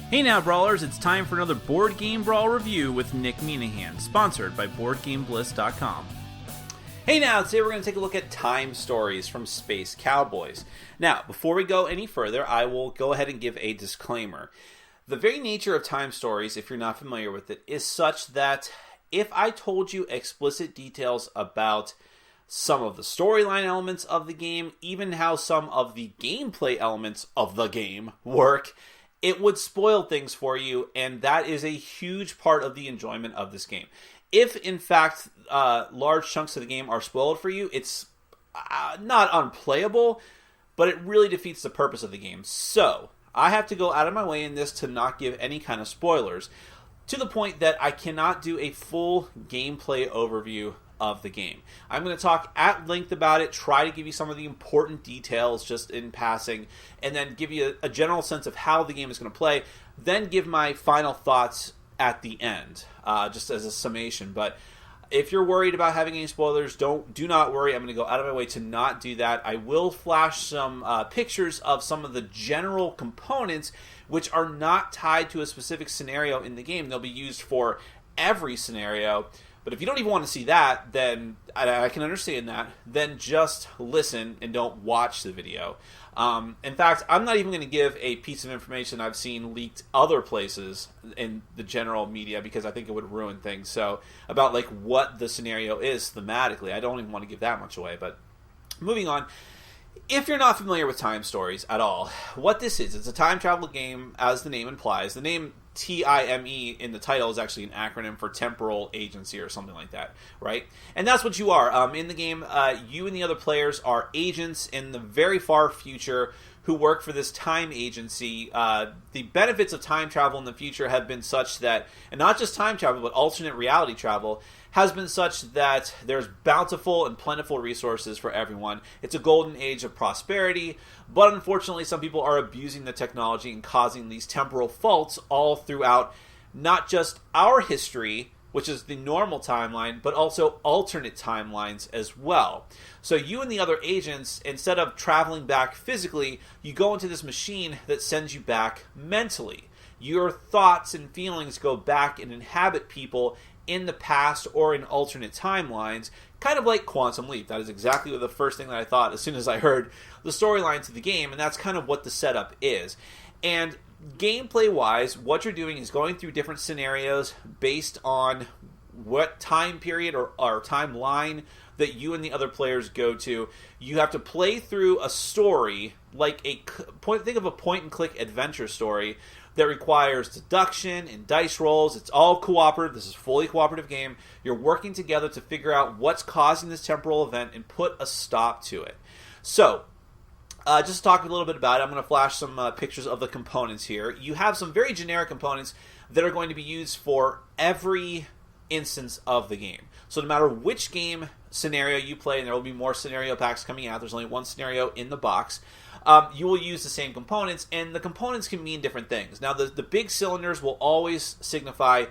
Hey now, Brawlers, it's time for another Board Game Brawl review with Nick Minahan, sponsored by BoardGameBliss.com. Hey now, today we're going to take a look at Time Stories from Space Cowboys. Now, before we go any further, I will go ahead and give a disclaimer. The very nature of Time Stories, if you're not familiar with it, is such that if I told you explicit details about some of the storyline elements of the game, even how some of the gameplay elements of the game work, it would spoil things for you, and that is a huge part of the enjoyment of this game. If, in fact, large chunks of the game are spoiled for you, it's not unplayable, but it really defeats the purpose of the game. So, I have to go out of my way in this to not give any kind of spoilers, to the point that I cannot do a full gameplay overview of the game. I'm going to talk at length about it, try to give you some of the important details just in passing, and then give you a general sense of how the game is going to play, then give my final thoughts at the end, just as a summation. But if you're worried about having any spoilers, do not worry. I'm going to go out of my way to not do that. I will flash some pictures of some of the general components which are not tied to a specific scenario in the game. They'll be used for every scenario. But if you don't even want to see that, then I can understand that. Then just listen and don't watch the video. In fact, I'm not even going to give a piece of information I've seen leaked other places in the general media because I think it would ruin things. So about like what the scenario is thematically, I don't even want to give that much away. But moving on. If you're not familiar with Time Stories at all, what this is, it's a time travel game, as the name implies. The name T.I.M.E. in the title is actually an acronym for Temporal Agency or something like that, right? And that's what you are. In the game, you and the other players are agents in the very far future who work for this time agency. The benefits of time travel in the future have been such that, and not just time travel, but alternate reality travel, has been such that there's bountiful and plentiful resources for everyone. It's a golden age of prosperity, but unfortunately some people are abusing the technology and causing these temporal faults all throughout not just our history, which is the normal timeline, but also alternate timelines as well. So you and the other agents, instead of traveling back physically, you go into this machine that sends you back mentally. Your thoughts and feelings go back and inhabit people in the past or in alternate timelines, kind of like Quantum Leap. That is exactly the first thing that I thought as soon as I heard the storyline to the game, and that's kind of what the setup is. And gameplay-wise, what you're doing is going through different scenarios based on what time period or timeline that you and the other players go to. You have to play through a story, like think of a point-and-click adventure story that requires deduction and dice rolls. It's all cooperative. This is a fully cooperative game. You're working together to figure out what's causing this temporal event and put a stop to it. So, just to talk a little bit about it, I'm going to flash some pictures of the components here. You have some very generic components that are going to be used for every instance of the game. So no matter which game scenario you play, and there will be more scenario packs coming out, there's only one scenario in the box, you will use the same components, and the components can mean different things. Now, the big cylinders will always signify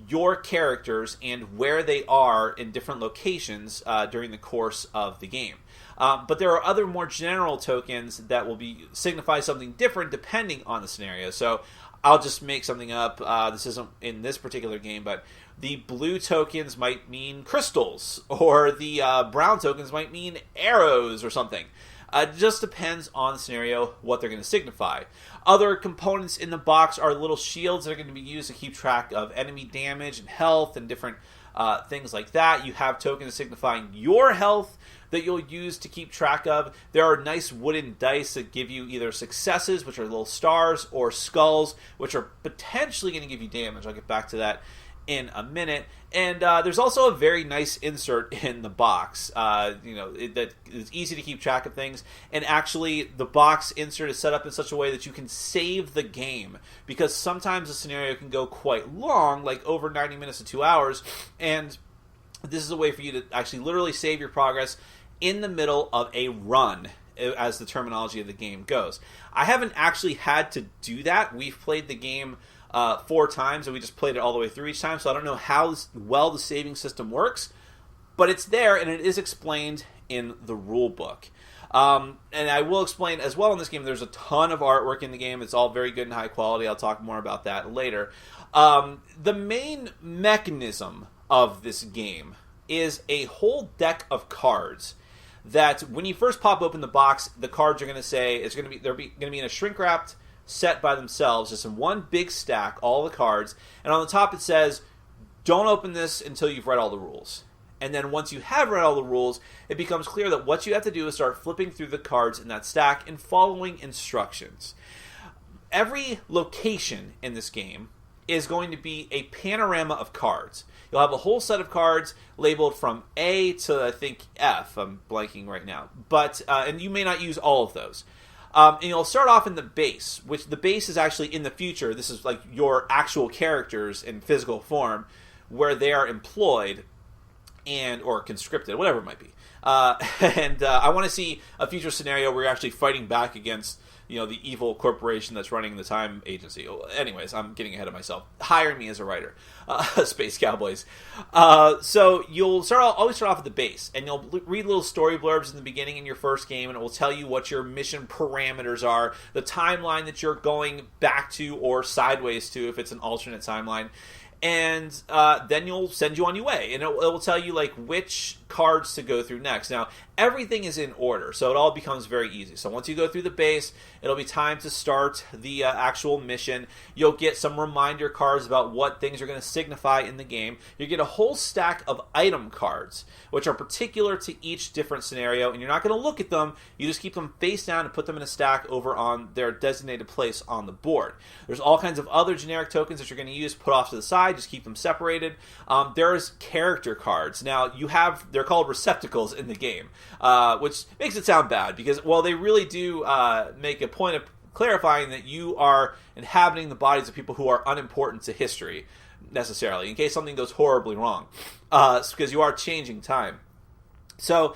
your characters and where they are in different locations during the course of the game. But there are other more general tokens that will signify something different depending on the scenario. So I'll just make something up. This isn't in this particular game, but the blue tokens might mean crystals, or the brown tokens might mean arrows or something. It just depends on the scenario what they're going to signify. Other components in the box are little shields that are going to be used to keep track of enemy damage and health and different things like that. You have tokens signifying your health that you'll use to keep track of. There are nice wooden dice that give you either successes, which are little stars, or skulls, which are potentially going to give you damage. I'll get back to that in a minute. And there's also a very nice insert in the box. That it's easy to keep track of things. And actually, the box insert is set up in such a way that you can save the game, because sometimes a scenario can go quite long, like over 90 minutes to 2 hours, and this is a way for you to actually literally save your progress in the middle of a run, as the terminology of the game goes. I haven't actually had to do that. We've played the game 4 times, and we just played it all the way through each time, so I don't know how well the saving system works, but it's there, and it is explained in the rule book. And I will explain as well in this game, there's a ton of artwork in the game. It's all very good and high quality. I'll talk more about that later. The main mechanism of this game is a whole deck of cards that when you first pop open the box, the cards are going to say they're going to be in a shrink wrapped set by themselves, just in one big stack, all the cards, and on the top it says, don't open this until you've read all the rules. And then once you have read all the rules, it becomes clear that what you have to do is start flipping through the cards in that stack and following instructions. Every location in this game is going to be a panorama of cards. You'll have a whole set of cards labeled from A to, I think, F. I'm blanking right now. But and you may not use all of those. And you'll start off in the base, which the base is actually in the future. This is like your actual characters in physical form, where they are employed or conscripted, whatever it might be. I want to see a future scenario where you're actually fighting back against, the evil corporation that's running the time agency. Anyways, I'm getting ahead of myself. Hire me as a writer, Space Cowboys. So you'll always start off at the base, and you'll read little story blurbs in the beginning in your first game, and it will tell you what your mission parameters are, the timeline that you're going back to or sideways to if it's an alternate timeline. And then you'll send you on your way, and it will tell you like which cards to go through next. Now, everything is in order, so it all becomes very easy. So once you go through the base, it'll be time to start the actual mission. You'll get some reminder cards about what things are going to signify in the game. You get a whole stack of item cards, which are particular to each different scenario, and you're not going to look at them. You just keep them face down and put them in a stack over on their designated place on the board. There's all kinds of other generic tokens that you're going to use, put off to the side, just keep them separated. There's character cards. Now, they're called receptacles in the game, which makes it sound bad because, well, they really do make a point of clarifying that you are inhabiting the bodies of people who are unimportant to history, necessarily, in case something goes horribly wrong, because you are changing time. So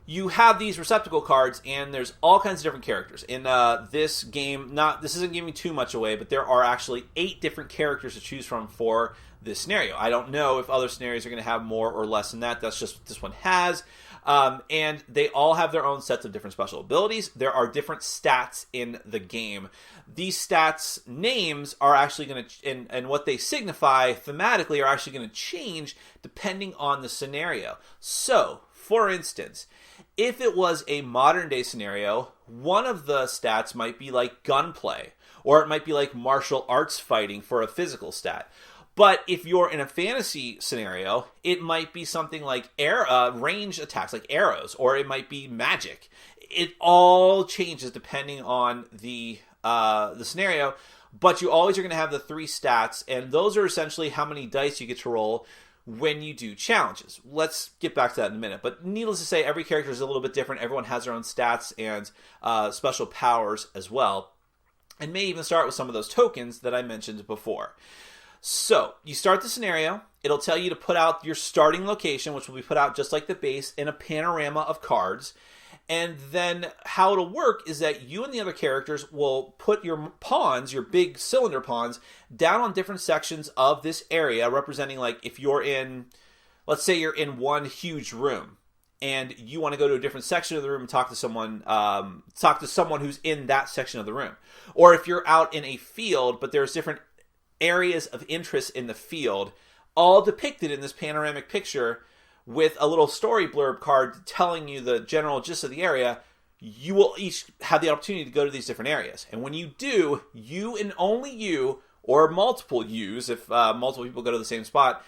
you have these receptacle cards, and there's all kinds of different characters. In this game, this isn't giving too much away, but there are actually 8 different characters to choose from for this scenario. I don't know if other scenarios are going to have more or less than that. That's just what this one has. And they all have their own sets of different special abilities. There are different stats in the game. These stats names are actually going to, and what they signify thematically are actually going to change depending on the scenario. So, for instance, if it was a modern day scenario, one of the stats might be like gunplay, or it might be like martial arts fighting for a physical stat. But if you're in a fantasy scenario, it might be something like range attacks, like arrows, or it might be magic. It all changes depending on the scenario, but you always are going to have the 3 stats, and those are essentially how many dice you get to roll when you do challenges. Let's get back to that in a minute. But needless to say, every character is a little bit different. Everyone has their own stats and special powers as well, and may even start with some of those tokens that I mentioned before. So, you start the scenario, it'll tell you to put out your starting location, which will be put out just like the base, in a panorama of cards. And then how it'll work is that you and the other characters will put your pawns, your big cylinder pawns, down on different sections of this area, representing like if you're in, let's say you're in one huge room, and you want to go to a different section of the room and talk to someone who's in that section of the room. Or if you're out in a field, but there's different areas of interest in the field, all depicted in this panoramic picture with a little story blurb card telling you the general gist of the area, you will each have the opportunity to go to these different areas. And when you do, you and only you, or multiple yous, if multiple people go to the same spot,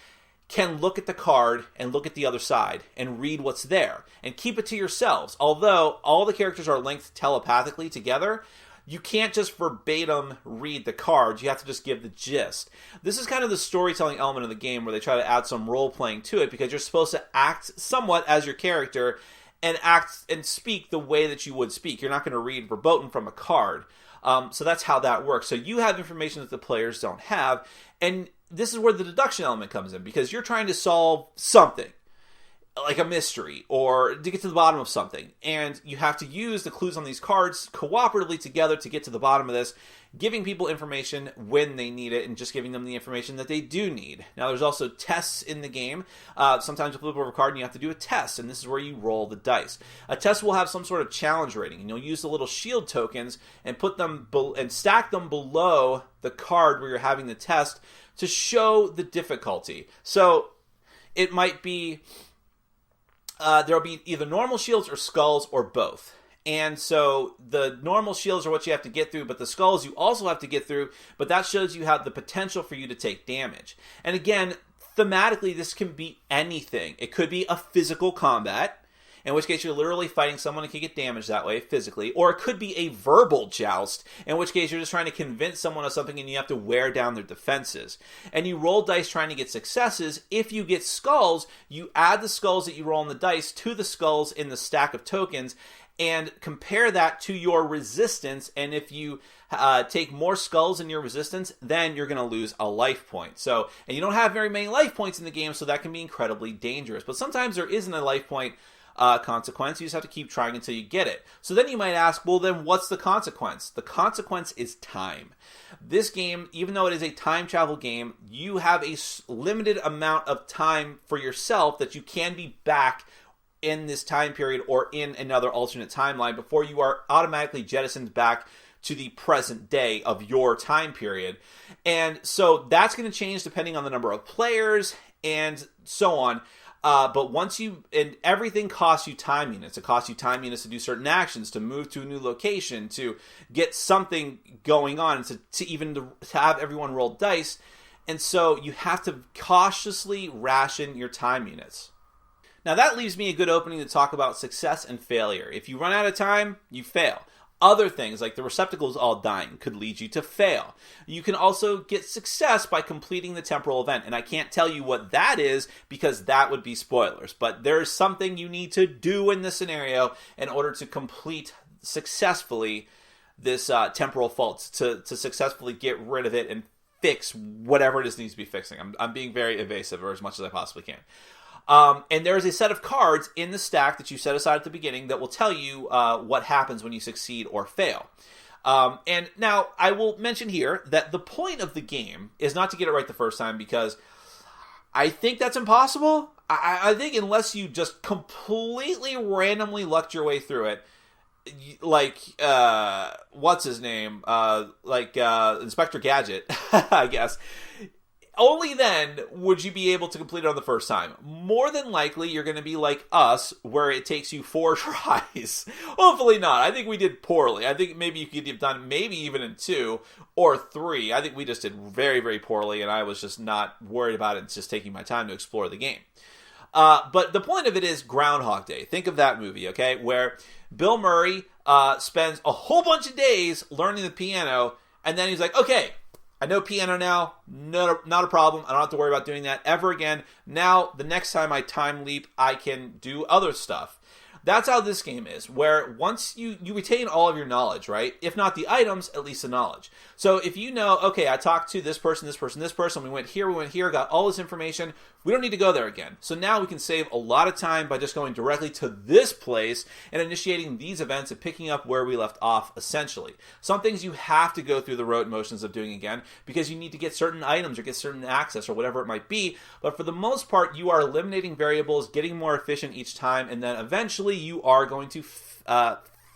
can look at the card and look at the other side and read what's there and keep it to yourselves. Although all the characters are linked telepathically together, you can't just verbatim read the cards. You have to just give the gist. This is kind of the storytelling element of the game where they try to add some role-playing to it, because you're supposed to act somewhat as your character and act and speak the way that you would speak. You're not going to read verbatim from a card. So that's how that works. So you have information that the players don't have, and this is where the deduction element comes in, because you're trying to solve something. like a mystery or to get to the bottom of something. And you have to use the clues on these cards cooperatively together to get to the bottom of this, giving people information when they need it and just giving them the information that they do need. Now, there's also tests in the game. Sometimes you flip over a card and you have to do a test, and this is where you roll the dice. A test will have some sort of challenge rating, and you'll use the little shield tokens and put them and stack them below the card where you're having the test to show the difficulty. So it might be there'll be either normal shields or skulls or both. And so the normal shields are what you have to get through, but the skulls you also have to get through, but that shows you have the potential for you to take damage. And again, thematically, this can be anything. It could be a physical combat, in which case you're literally fighting someone and can get damaged that way physically, or it could be a verbal joust, in which case you're just trying to convince someone of something and you have to wear down their defenses. And you roll dice trying to get successes. If you get skulls, you add the skulls that you roll on the dice to the skulls in the stack of tokens, and compare that to your resistance, and if you take more skulls in your resistance, then you're going to lose a life point. So, and you don't have very many life points in the game, so that can be incredibly dangerous. But sometimes there isn't a life point consequence. You just have to keep trying until you get it. So then you might ask, well, then what's the consequence? The consequence is time. This game, even though it is a time travel game, you have a limited amount of time for yourself that you can be back in this time period or in another alternate timeline before you are automatically jettisoned back to the present day of your time period. And so that's going to change depending on the number of players and so on. But once and everything costs you time units. It costs you time units to do certain actions, to move to a new location, to get something going on, to have everyone roll dice. And so you have to cautiously ration your time units. Now that leaves me a good opening to talk about success and failure. If you run out of time, you fail. Other things, like the receptacles all dying, could lead you to fail. You can also get success by completing the temporal event, and I can't tell you what that is because that would be spoilers. But there's something you need to do in this scenario in order to complete successfully this temporal fault, to successfully get rid of it and fix whatever it is needs to be fixing. I'm being very evasive, or as much as I possibly can. And there is a set of cards in the stack that you set aside at the beginning that will tell you what happens when you succeed or fail. And now, I will mention here that the point of the game is not to get it right the first time, because I think that's impossible. I think unless you just completely randomly lucked your way through it, like, what's his name? Inspector Gadget, I guess. Only then would you be able to complete it on the first time. More than likely, you're going to be like us, where it takes you 4 tries. Hopefully not. I think we did poorly. I think maybe you could have done maybe even in 2 or 3. I think we just did very, very poorly, and I was just not worried about it. It's just taking my time to explore the game. But the point of it is Groundhog Day. Think of that movie, okay? Where Bill Murray spends a whole bunch of days learning the piano, and then he's like, okay, I know piano now, not a problem. I don't have to worry about doing that ever again. Now, the next time I time leap, I can do other stuff. That's how this game is, where once you retain all of your knowledge, right? If not the items, at least the knowledge. So if you know, okay, I talked to this person, we went here, got all this information, we don't need to go there again. So now we can save a lot of time by just going directly to this place and initiating these events and picking up where we left off, essentially. Some things you have to go through the rote motions of doing again because you need to get certain items or get certain access or whatever it might be. But for the most part, you are eliminating variables, getting more efficient each time, and then eventually you are going to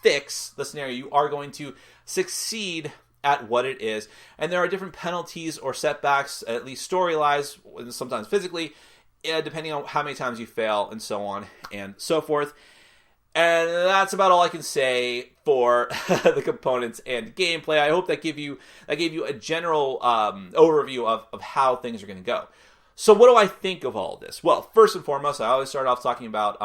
fix the scenario. You are going to succeed at what it is. And there are different penalties or setbacks, at least story-wise, sometimes physically, depending on how many times you fail, and so on and so forth. And that's about all I can say for the components and gameplay. I hope that gave you a general overview of how things are going to go. So what do I think of all this? Well, first and foremost, I always start off talking about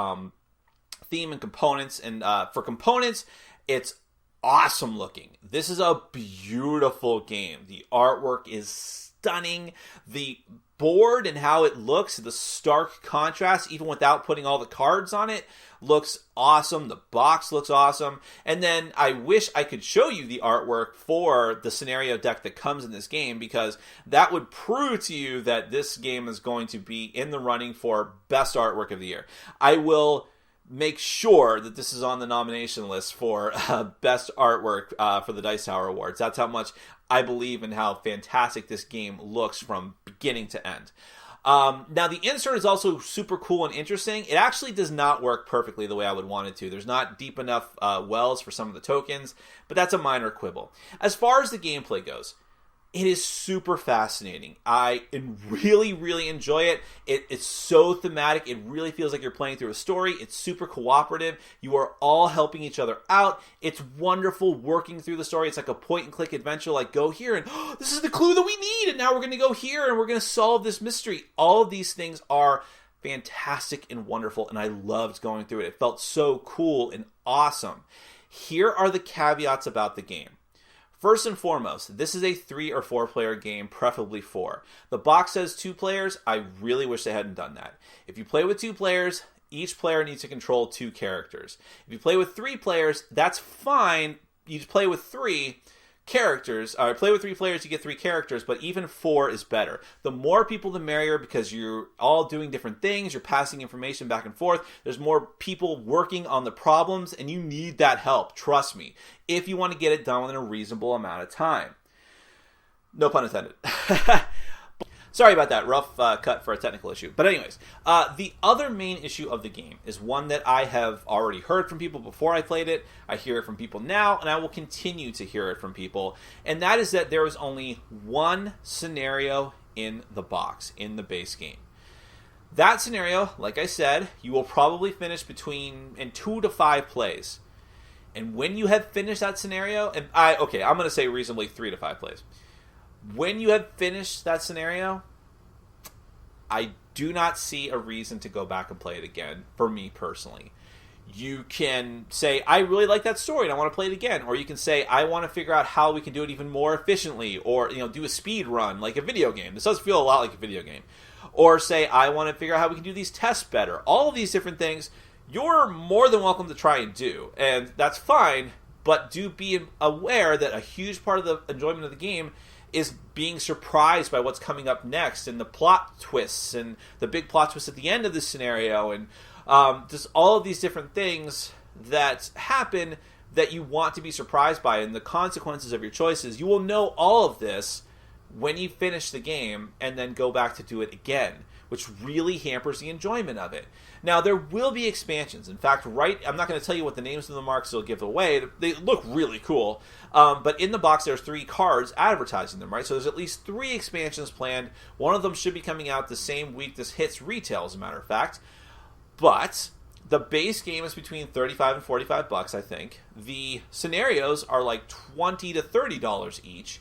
theme and components. And for components, it's awesome looking. This is a beautiful game. The artwork is stunning. The board and how it looks, the stark contrast, even without putting all the cards on it, looks awesome. The box looks awesome. And then I wish I could show you the artwork for the scenario deck that comes in this game, because that would prove to you that this game is going to be in the running for best artwork of the year. I will make sure that this is on the nomination list for best artwork for the Dice Tower Awards. That's how much I believe in how fantastic this game looks from beginning to end. Now, the insert is also super cool and interesting. It actually does not work perfectly the way I would want it to. There's not deep enough wells for some of the tokens, but that's a minor quibble. As far as the gameplay goes, it is super fascinating. I really, really enjoy it. It's so thematic. It really feels like you're playing through a story. It's super cooperative. You are all helping each other out. It's wonderful working through the story. It's like a point-and-click adventure, like go here and this is the clue that we need, and now we're going to go here and we're going to solve this mystery. All of these things are fantastic and wonderful, and I loved going through it. It felt so cool and awesome. Here are the caveats about the game. First and foremost, this is a 3 or 4 player game, preferably 4. The box says 2 players. I really wish they hadn't done that. If you play with 2 players, each player needs to control 2 characters. If you play with 3 players, that's fine. You play with 3 characters, or play with 3 players, you get 3 characters, but even 4 is better. The more people, the merrier, because you're all doing different things, you're passing information back and forth, there's more people working on the problems, and you need that help, trust me, if you want to get it done within a reasonable amount of time. No pun intended. Sorry about that, rough cut for a technical issue. But anyways, the other main issue of the game is one that I have already heard from people before I played it. I hear it from people now, and I will continue to hear it from people. And that is that there is only one scenario in the box, in the base game. That scenario, like I said, you will probably finish in 2 to 5 plays. And when you have finished that scenario, I'm going to say reasonably 3 to 5 plays. When you have finished that scenario, I do not see a reason to go back and play it again, for me personally. You can say, I really like that story and I want to play it again. Or you can say, I want to figure out how we can do it even more efficiently. Or, do a speed run like a video game. This does feel a lot like a video game. Or say, I want to figure out how we can do these tests better. All of these different things, you're more than welcome to try and do. And that's fine, but do be aware that a huge part of the enjoyment of the game is being surprised by what's coming up next, and the plot twists, and the big plot twist at the end of the scenario, and just all of these different things that happen that you want to be surprised by, and the consequences of your choices. You will know all of this when you finish the game and then go back to do it again, which really hampers the enjoyment of it. Now, there will be expansions. In fact, I'm not going to tell you what the names of the marks will give away. They look really cool. But in the box, there's 3 cards advertising them, right? So there's at least 3 expansions planned. One of them should be coming out the same week this hits retail, as a matter of fact. But the base game is between $35 and $45, I think. The scenarios are like $20 to $30 each.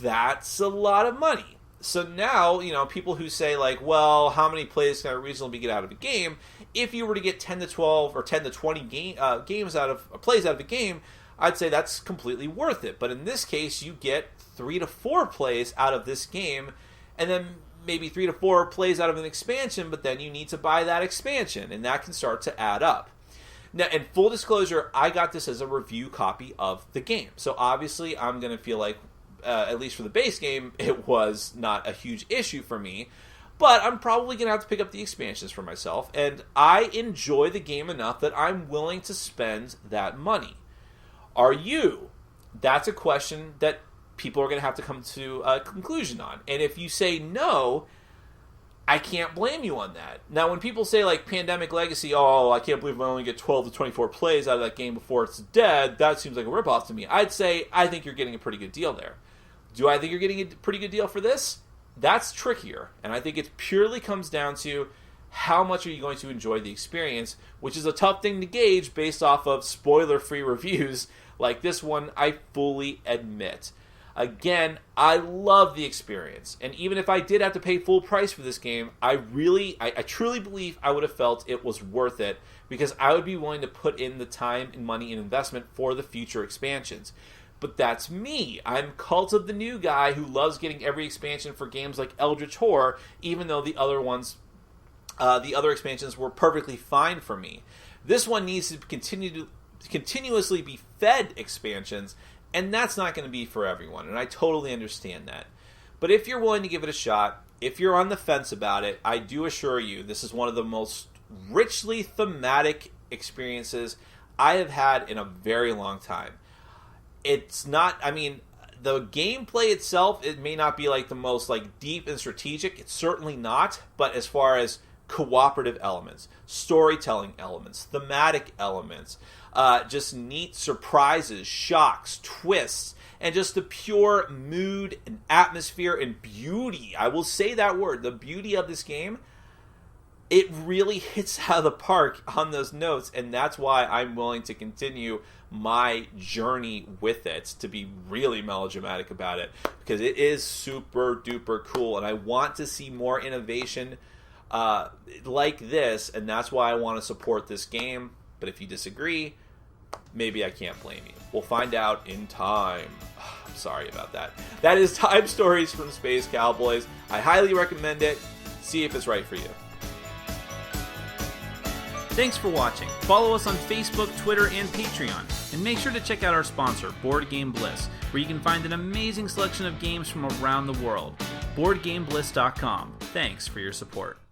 That's a lot of money. So now, people who say, like, well, how many plays can I reasonably get out of a game? If you were to get 10 to 12 or 10 to 20 plays out of a game, I'd say that's completely worth it. But in this case, you get 3 to 4 plays out of this game, and then maybe 3 to 4 plays out of an expansion, but then you need to buy that expansion, and that can start to add up. Now, in full disclosure, I got this as a review copy of the game. So obviously, I'm going to feel like, at least for the base game, it was not a huge issue for me. But I'm probably going to have to pick up the expansions for myself. And I enjoy the game enough that I'm willing to spend that money. Are you? That's a question that people are going to have to come to a conclusion on. And if you say no, I can't blame you on that. Now, when people say, like, Pandemic Legacy, I can't believe I only get 12 to 24 plays out of that game before it's dead, that seems like a ripoff to me. I'd say I think you're getting a pretty good deal there. Do I think you're getting a pretty good deal for this? That's trickier, and I think it purely comes down to how much are you going to enjoy the experience, which is a tough thing to gauge based off of spoiler-free reviews like this one, I fully admit. Again, I love the experience, and even if I did have to pay full price for this game, I truly believe I would have felt it was worth it, because I would be willing to put in the time and money and investment for the future expansions. But that's me. I'm Cult of the New guy who loves getting every expansion for games like Eldritch Horror, even though the other ones, the other expansions were perfectly fine for me. This one needs to continuously be fed expansions, and that's not going to be for everyone, and I totally understand that. But if you're willing to give it a shot, if you're on the fence about it, I do assure you this is one of the most richly thematic experiences I have had in a very long time. It's not, I mean, the gameplay itself, it may not be like the most like deep and strategic. It's certainly not. But as far as cooperative elements, storytelling elements, thematic elements, just neat surprises, shocks, twists, and just the pure mood and atmosphere and beauty. I will say that word, the beauty of this game. It really hits out of the park on those notes, and that's why I'm willing to continue my journey with it, to be really melodramatic about it, because it is super duper cool, and I want to see more innovation like this, and that's why I want to support this game. But if you disagree, maybe I can't blame you. We'll find out in time. I'm sorry about that. That is Time Stories from Space Cowboys. I highly recommend it. See if it's right for you. Thanks for watching. Follow us on Facebook, Twitter, and Patreon. And make sure to check out our sponsor, Board Game Bliss, where you can find an amazing selection of games from around the world. BoardGameBliss.com. Thanks for your support.